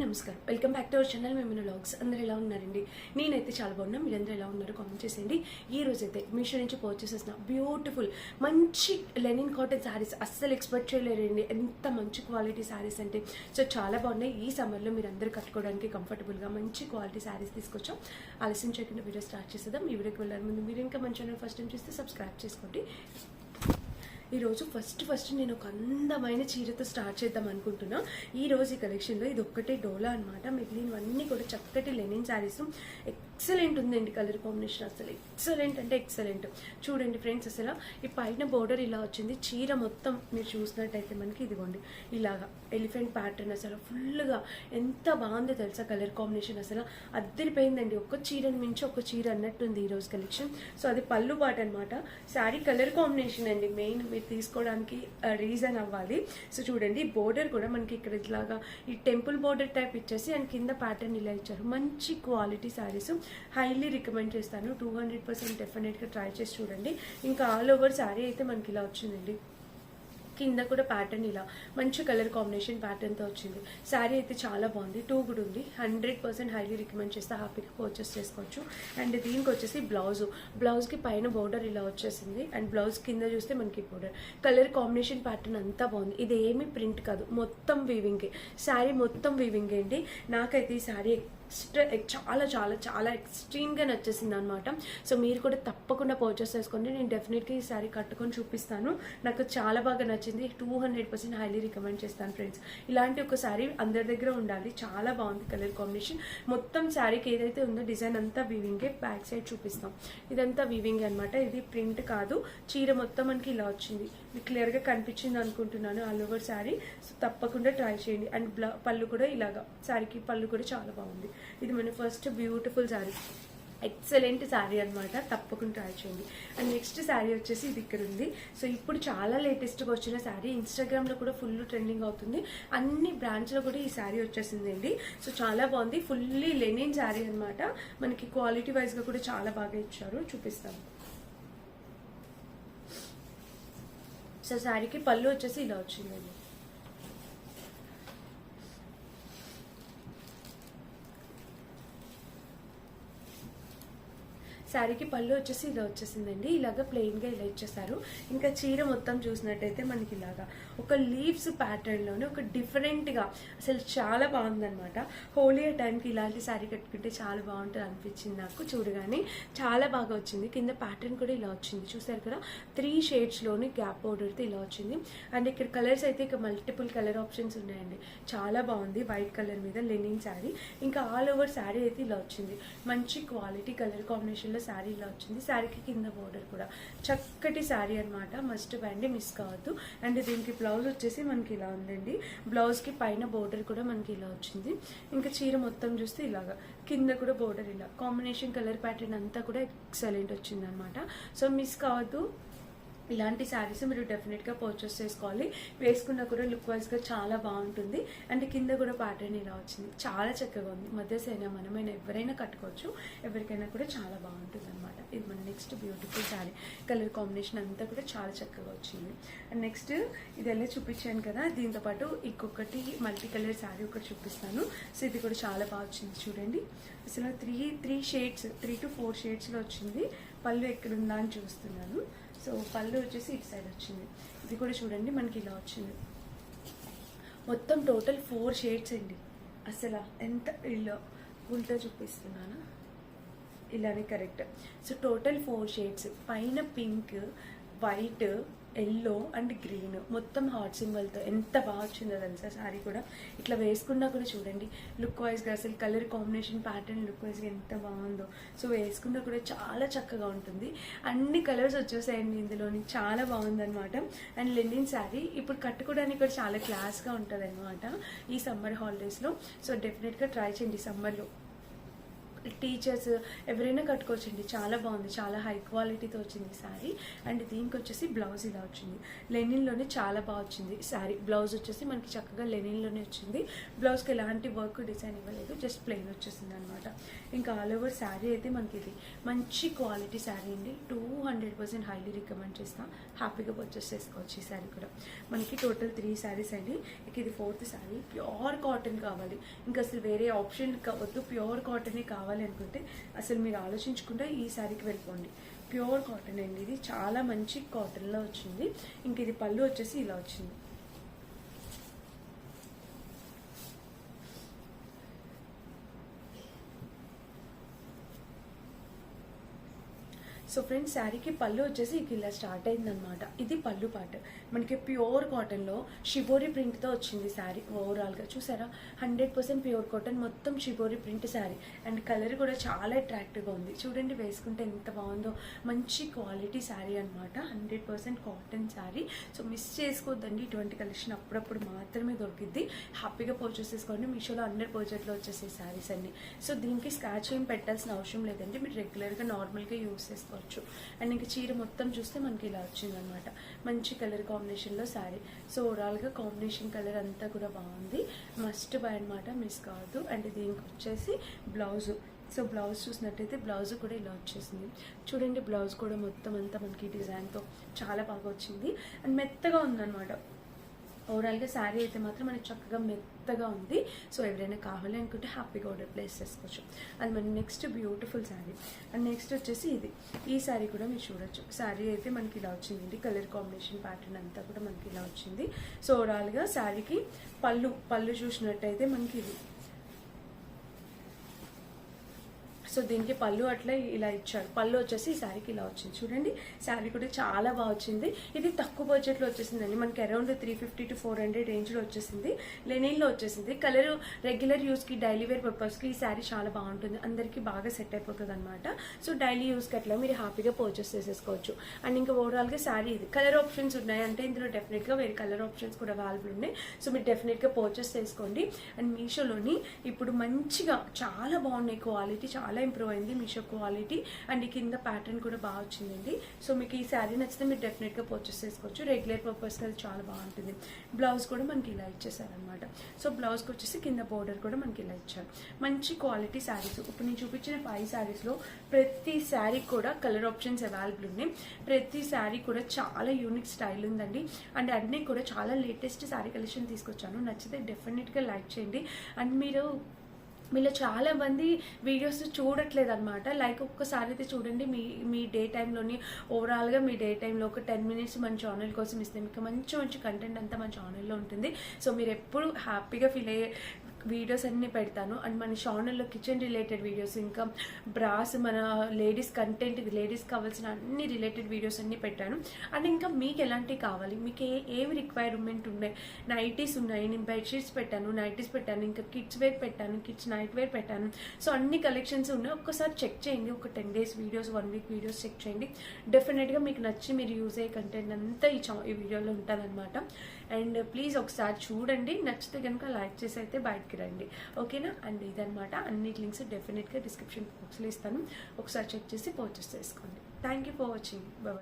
నమస్కారం, welcome back to our channel Memino vlogs. అందరూ ఎలా ఉన్నారండి? నేనైతే చాలా బాగున్నా. మీరందరూ ఎలా ఉన్నారు కామెంట్ చేసేయండి. ఈ రోజు అయితే మీషో నుంచి పర్చేస్ చేసిన బ్యూటిఫుల్ మంచి లెనిన్ కాటన్ శారీస్ అస్సలు ఎక్స్పెక్ట్ చేయలేరండి. ఎంత మంచి క్వాలిటీ శారీస్ అంటే సో చాలా బాగున్నాయి. ఈ సమ్మర్లో మీరు అందరూ కట్టుకోవడానికి కంఫర్టబుల్గా మంచి క్వాలిటీ శారీస్ తీసుకొచ్చాం. ఆలస్యం చేయకుండా వీడియో స్టార్ట్ చేసేద్దాం. ఈ వీడియోకి వెళ్ళాలి ముందు మీరు ఇంకా మన ఛానల్ ఫస్ట్ టైం చూస్తే సబ్స్క్రైబ్ చేసుకోండి. ఈరోజు ఫస్ట్ నేను ఒక అందమైన చీరతో స్టార్ట్ చేద్దాం అనుకుంటున్నా. ఈరోజు ఈ కలెక్షన్లో ఇది ఒక్కటే డోలా అనమాట. మిగిలినవన్నీ కూడా చక్కటి లెనిన్ శారీస్. ఎక్సలెంట్ ఉందండి కలర్ కాంబినేషన్, అసలు ఎక్సలెంట్ అంటే ఎక్సలెంట్. చూడండి ఫ్రెండ్స్, అసలు ఈ పైన బోర్డర్ ఇలా వచ్చింది. చీర మొత్తం మీరు చూసినట్టయితే మనకి ఇదిగోండి ఇలాగా ఎలిఫెంట్ ప్యాటర్న్. అసలు ఫుల్గా ఎంత బాగుందో తెలుసా కలర్ కాంబినేషన్. అసలు అద్దరిపోయిందండి. ఒక్క చీరని మించి ఒక చీర అన్నట్టుంది ఈరోజు కలెక్షన్. సో అది పళ్ళు పాట అనమాట. శారీ కలర్ కాంబినేషన్ అండి మెయిన్ మీరు తీసుకోవడానికి రీజన్ అవ్వాలి. సో చూడండి బోర్డర్ కూడా మనకి ఇక్కడ ఇట్లాగా ఈ టెంపుల్ బోర్డర్ టైప్ ఇచ్చేసి అండ్ కింద ప్యాటర్న్ ఇలా ఇచ్చారు. మంచి క్వాలిటీ శారీస్, హైలీ రికమెండ్ చేస్తాను. 200% డెఫినెట్గా ట్రై చేసి చూడండి. ఇంకా ఆల్ ఓవర్ శారీ అయితే మనకి ఇలా వచ్చిందండి. కింద కూడా ప్యాటర్న్ ఇలా మంచి కలర్ కాంబినేషన్ ప్యాటర్న్తో వచ్చింది. శారీ అయితే చాలా బాగుంది. 2 కూడా ఉంది. 100% హైలీ రికమెండ్ చేస్తే హ్యాపీగా పర్చేస్ చేసుకోవచ్చు. అండ్ దీనికి వచ్చేసి బ్లౌజ్కి పైన బోర్డర్ ఇలా వచ్చేసింది అండ్ బ్లౌజ్ కింద చూస్తే మనకి బోర్డర్. కలర్ కాంబినేషన్ ప్యాటర్న్ అంతా బాగుంది. ఇది ఏమీ ప్రింట్ కాదు, మొత్తం వీవింగే. శారీ మొత్తం వీవింగ్ ఏంటి. నాకైతే ఈ శారీ చాలా చాలా చాలా ఎక్స్ట్రీమ్గా నచ్చేసింది అనమాట. సో మీరు కూడా తప్పకుండా పర్చేస్ చేసుకోండి. నేను డెఫినెట్గా ఈ శారీ కట్టుకొని చూపిస్తాను. నాకు చాలా బాగా నచ్చింది. 200% హైలీ రికమెండ్ చేస్తాను ఫ్రెండ్స్. ఇలాంటి ఒక శారీ అందరి దగ్గర ఉండాలి. చాలా బాగుంది కలర్ కాంబినేషన్. మొత్తం శారీకి ఏదైతే ఉందో డిజైన్ అంతా వీవింగే. బ్యాక్ సైడ్ చూపిస్తాం. ఇదంతా వీవింగ్ అనమాట. ఇది ప్రింట్ కాదు. చీర మొత్తం మనకి ఇలా వచ్చింది. మీకు క్లియర్గా కనిపించింది అనుకుంటున్నాను ఆల్ ఓవర్ శారీ. సో తప్పకుండా ట్రై చేయండి. అండ్ పళ్ళు కూడా ఇలాగా, శారీకి పళ్ళు కూడా చాలా బాగుంది. ఇది మన first beautiful sari, excellent sari అనమాట. తప్పకుండా ట్రై చేయండి. అండ్ నెక్స్ట్ శారీ వచ్చేసి ఇది ఇక్కడ ఉంది. సో ఇప్పుడు చాలా లేటెస్ట్గా వచ్చిన శారీ, ఇన్స్టాగ్రామ్లో కూడా ఫుల్ ట్రెండింగ్ అవుతుంది. అన్ని బ్రాంచ్లో కూడా ఈ శారీ వచ్చేసిందండి. సో చాలా బాగుంది. ఫుల్లీ లెనిన్ శారీ అనమాట. మనకి క్వాలిటీ వైజ్గా కూడా చాలా బాగా ఇచ్చారు. చూపిస్తాను. సో శారీకి పళ్ళు వచ్చేసి ఇలా వచ్చిందండి. శారీకి పళ్ళు వచ్చేసి ఇలా వచ్చేసిందండి. ఇలాగ ప్లెయిన్గా ఇలా ఇచ్చేసారు. ఇంకా చీర మొత్తం చూసినట్టయితే మనకి ఇలాగా ఒక లీవ్స్ ప్యాటర్న్లోనే ఒక డిఫరెంట్గా అసలు చాలా బాగుందనమాట. హోలీ టైంకి ఇలాంటి శారీ కట్టుకుంటే చాలా బాగుంటుంది అనిపించింది నాకు. చూడగానే చాలా బాగా వచ్చింది. కింద ప్యాటర్న్ కూడా ఇలా వచ్చింది. చూసారు కదా, 3 షేడ్స్లోని గ్యాప్ బోర్డర్తో ఇలా వచ్చింది. అండ్ ఇక్కడ కలర్స్ అయితే ఇక మల్టిపుల్ కలర్ ఆప్షన్స్ ఉన్నాయండి. చాలా బాగుంది. వైట్ కలర్ మీద లెనిన్ శారీ. ఇంకా ఆల్ ఓవర్ శారీ అయితే ఇలా వచ్చింది. మంచి క్వాలిటీ కలర్ కాంబినేషన్లో శారీ ఇలా వచ్చింది. శారీకి కింద బోర్డర్ కూడా చక్కటి శారీ అనమాట. మస్ట్ బ్యాండ్ మిస్ కావద్దు. అండ్ దీనికి బ్లౌజ్ వచ్చేసి మనకి ఇలా ఉందండి. బ్లౌజ్కి పైన బోర్డర్ కూడా మనకి ఇలా వచ్చింది. ఇంకా చీర మొత్తం చూస్తే ఇలాగా కింద కూడా బోర్డర్ ఇలా కాంబినేషన్ కలర్ ప్యాటర్న్ అంతా కూడా ఎక్సలెంట్ వచ్చింది అనమాట. సో మిస్ కావద్దు. ఇలాంటి శారీస్ మీరు డెఫినెట్గా పర్చేస్ చేసుకోవాలి. వేసుకున్నా కూడా లుక్ వైజ్గా చాలా బాగుంటుంది. అండ్ కింద కూడా ప్యాటర్న్ ఇలా వచ్చింది. చాలా చక్కగా ఉంది. మధ్యసైనా మనమైనా ఎవరైనా కట్టుకోవచ్చు. ఎవరికైనా కూడా చాలా బాగుంటుంది అనమాట. ఇది మన next beautiful sari. Colour combination అంతా కూడా చాలా చక్కగా వచ్చింది. అండ్ నెక్స్ట్ ఇది ఎలా చూపించాను కదా, దీంతోపాటు ఇంకొకటి మల్టీ కలర్ శారీ ఒకటి చూపిస్తాను. సో ఇది కూడా చాలా బాగా వచ్చింది. చూడండి అసలు 3 షేడ్స్, 3 to 4 షేడ్స్లో వచ్చింది. పళ్ళు ఎక్కడుందా అని చూస్తున్నాను. సో పళ్ళు వచ్చేసి ఇటు సైడ్ వచ్చింది. ఇది కూడా చూడండి మనకి ఇలా వచ్చింది. మొత్తం టోటల్ 4 షేడ్స్ అండి. అసలు ఎంత ఇలా ఉల్టా చూపిస్తున్నాను, ఇలానే కరెక్ట్. So total 4 shades. పైన pink, white, yellow and green, మొత్తం హార్ట్ సింబల్తో ఎంత బాగా వచ్చిందో తెలుసా శారీ కూడా. ఇట్లా వేసుకున్నా కూడా చూడండి లుక్ వైజ్గా అసలు కలర్ కాంబినేషన్ ప్యాటర్న్ లుక్ వైజ్గా ఎంత బాగుందో. సో వేసుకున్నా కూడా చాలా చక్కగా ఉంటుంది. అన్ని కలర్స్ వచ్చేసాయండి ఇందులోని. చాలా బాగుందనమాట. అండ్ లెనిన్ శారీ ఇప్పుడు కట్టుకోవడానికి కూడా చాలా క్లాస్గా ఉంటుంది అనమాట ఈ సమ్మర్ హాలిడేస్లో. సో డెఫినెట్గా ట్రై చేయండి. సమ్మర్లో టీచర్స్ ఎవరైనా కట్టుకోవచ్చండి. చాలా బాగుంది, చాలా హై క్వాలిటీతో వచ్చింది శారీ. అండ్ దీనికి వచ్చేసి బ్లౌజ్ ఇలా వచ్చింది, లెనిన్లోనే చాలా బాగా వచ్చింది శారీ. బ్లౌజ్ వచ్చేసి మనకి చక్కగా లెనిన్లోనే వచ్చింది. బ్లౌజ్కి ఎలాంటి వర్క్ డిజైన్ ఇవ్వలేదు, జస్ట్ ప్లెయిన్ వచ్చేసింది అనమాట. ఇంకా ఆల్ ఓవర్ శారీ అయితే మనకి ఇది మంచి క్వాలిటీ శారీ అండి. 200% హైలీ రికమెండ్ చేస్తాను. హ్యాపీగా పర్చేస్ చేసుకోవచ్చు ఈ శారీ కూడా. మనకి టోటల్ 3 శారీస్ అండి. ఇక ఇది 4th శారీ. ప్యూర్ కాటన్ కావాలి, ఇంకా అసలు వేరే ఆప్షన్ వద్దు, ప్యూర్ కాటనే కావాలి అనుకుంటే అసలు మీరు ఆలోచించకుండా ఈ శారీకి వెళ్ళిపోండి. ప్యూర్ కాటన్ అండి, ఇది చాలా మంచి కాటన్లో వచ్చింది. ఇంక ఇది పళ్ళు వచ్చేసి ఇలా వచ్చింది. సో ఫ్రెండ్స్, శారీకి పళ్ళు వచ్చేసి ఇలా స్టార్ట్ అయిందనమాట. ఇది పళ్ళు పార్ట్. మనకి ప్యూర్ కాటన్లో షిబోరి ప్రింట్తో వచ్చింది శారీ. ఓవరాల్గా చూసారా, 100% ప్యూర్ కాటన్, మొత్తం shibori print sari. And colour కూడా చాలా అట్రాక్టివ్గా ఉంది. చూడండి, వేసుకుంటే ఎంత బాగుందో. మంచి క్వాలిటీ శారీ అనమాట, 100% కాటన్ శారీ. సో మిస్ చేసుకోవద్దండి, ఇటువంటి కలెక్షన్ అప్పుడప్పుడు మాత్రమే దొరికిద్ది. హ్యాపీగా పర్చేస్ చేసుకోండి. మీషోలో 100% వచ్చేసే శారీస్ అన్ని. సో దీనికి స్క్రాచ్ ఏం పెట్టాల్సిన అవసరం లేదండి, మీరు రెగ్యులర్గా నార్మల్గా యూస్ చేసుకోవచ్చు. అండ్ ఇంకా చీర మొత్తం చూస్తే మనకి ఇలా వచ్చిందనమాట, మంచి కలర్ కాంబినేషన్లో శారీ. సో ఓవరాల్గా కాంబినేషన్ కలర్ అంతా కూడా బాగుంది, మస్ట్ బై అనమాట, మిస్ కావద్దు. అండ్ దీనికి వచ్చేసి బ్లౌజు. సో బ్లౌజ్ చూసినట్టయితే బ్లౌజ్ కూడా ఇలా వచ్చేసింది. చూడండి, బ్లౌజ్ కూడా మొత్తం అంతా మనకి డిజైన్తో చాలా బాగా వచ్చింది. అండ్ మెత్తగా ఉందన్నమాట. ఓవరాల్గా శారీ అయితే మాత్రం మనకి చక్కగా మెత్తగా ఉంది. సో ఎవరైనా కావాలి అనుకుంటే హ్యాపీగా ఆర్డర్ ప్లేస్ చేసుకోవచ్చు. అది మన next beautiful sari. And next వచ్చేసి ఇది. ఈ శారీ కూడా మీరు చూడొచ్చు. శారీ అయితే మనకి ఇలా వచ్చింది, కలర్ కాంబినేషన్ ప్యాటర్న్ అంతా కూడా మనకి ఇలా వచ్చింది. సో ఓవరాల్గా శారీకి పళ్ళు చూసినట్టయితే మనకి ఇది. సో దీనికి పళ్ళు అట్లా ఇలా ఇచ్చాడు. పళ్ళు వచ్చేసి ఈ శారీకి ఇలా వచ్చింది. చూడండి, శారీ కూడా చాలా బాగా వచ్చింది. ఇది తక్కువ బడ్జెట్లో వచ్చేసిందండి, మనకి అరౌండ్ 350 to 400 రేంజ్లో వచ్చేసింది. లెనిన్లో వచ్చేసింది. కలర్ రెగ్యులర్ యూస్కి, డైలీ వేర్ పర్పస్కి ఈ శారీ చాలా బాగుంటుంది, అందరికీ బాగా సెట్ అయిపోతుంది అనమాట. సో డైలీ యూస్కి అట్లా మీరు హ్యాపీగా పర్చేస్ చేసేసుకోవచ్చు. అండ్ ఇంకా ఓవరాల్గా శారీ ఇది. కలర్ ఆప్షన్స్ ఉన్నాయి అంటే ఇందులో డెఫినెట్గా వేరే కలర్ ఆప్షన్స్ కూడా అవైలబుల్ ఉన్నాయి. సో మీరు డెఫినెట్గా పర్చేస్ చేసుకోండి. అండ్ మీషోలోని ఇప్పుడు మంచిగా చాలా బాగున్నాయి, క్వాలిటీ చాలా ఇంప్రూవ్ అయింది మీషో క్వాలిటీ. అండ్ కింద ప్యాటర్న్ కూడా బాగా వచ్చిందండి. సో మీకు ఈ శారీ నచ్చితే మీరు డెఫినెట్గా పర్చేస్ చేసుకోవచ్చు. రెగ్యులర్ పర్పస్కి అది చాలా బాగుంటుంది. బ్లౌజ్ కూడా మనకి ఇలా ఇచ్చేసారనమాట. సో బ్లౌజ్కి వచ్చేసి కింద బోర్డర్ కూడా మనకి ఇలా ఇచ్చారు. మంచి క్వాలిటీ శారీస్. ఇప్పుడు నేను చూపించిన 5 శారీస్లో ప్రతి శారీ కూడా కలర్ ఆప్షన్స్ అవైలబుల్ ఉన్నాయి. ప్రతి శారీ కూడా చాలా యూనిక్ స్టైల్ ఉందండి. అండ్ అన్నీ కూడా చాలా లేటెస్ట్ శారీ కలెక్షన్ తీసుకొచ్చాను. నచ్చితే డెఫినెట్గా లైక్ చేయండి. అండ్ మీలో చాలా మంది వీడియోస్ చూడట్లేదు అనమాట. లైక్ ఒక్కసారి అయితే చూడండి. మీ డే టైంలోని ఓవరాల్గా మీ డే టైంలో ఒక 10 minutes మన ఛానల్ కోసం ఇస్తే మీకు మంచి కంటెంట్ అంతా మన ఛానల్లో ఉంటుంది. సో మీరు ఎప్పుడు హ్యాపీగా ఫీల్ అయ్యే వీడియోస్ అన్నీ పెడతాను. అండ్ మన ఛానల్లో కిచెన్ రిలేటెడ్ వీడియోస్, ఇంకా బ్రాస్, మన లేడీస్ కంటెంట్, లేడీస్కి కావాల్సిన అన్ని రిలేటెడ్ వీడియోస్ అన్నీ పెట్టాను. అండ్ ఇంకా మీకు ఎలాంటివి కావాలి, మీకు ఏమి రిక్వైర్మెంట్ ఉన్నాయి, నైటీస్ ఉన్నాయి, నేను బెడ్షీట్స్ పెట్టాను, నైటీస్ పెట్టాను, ఇంకా కిడ్స్ వేర్ పెట్టాను, కిడ్స్ నైట్ వేర్ పెట్టాను. సో అన్ని కలెక్షన్స్ ఉన్నాయి. ఒక్కసారి చెక్ చేయండి. ఒక 10 days videos, 1 week videos check చేయండి. డెఫినెట్గా మీకు నచ్చి మీరు యూజ్ అయ్యే కంటెంట్ అంతా ఈ వీడియోలో ఉంటుందన్నమాట. అండ్ ప్లీజ్ ఒకసారి చూడండి. నచ్చితే కనుక లైక్ చేసి అయితే బయటకి రండి, ఓకేనా? అండ్ ఇదనమాట. అన్ని లింక్స్ డెఫినెట్గా డిస్క్రిప్షన్ బాక్స్లో ఇస్తాను. ఒకసారి చెక్ చేసి పర్చేస్ చేసుకోండి. Thank you for watching. Bye.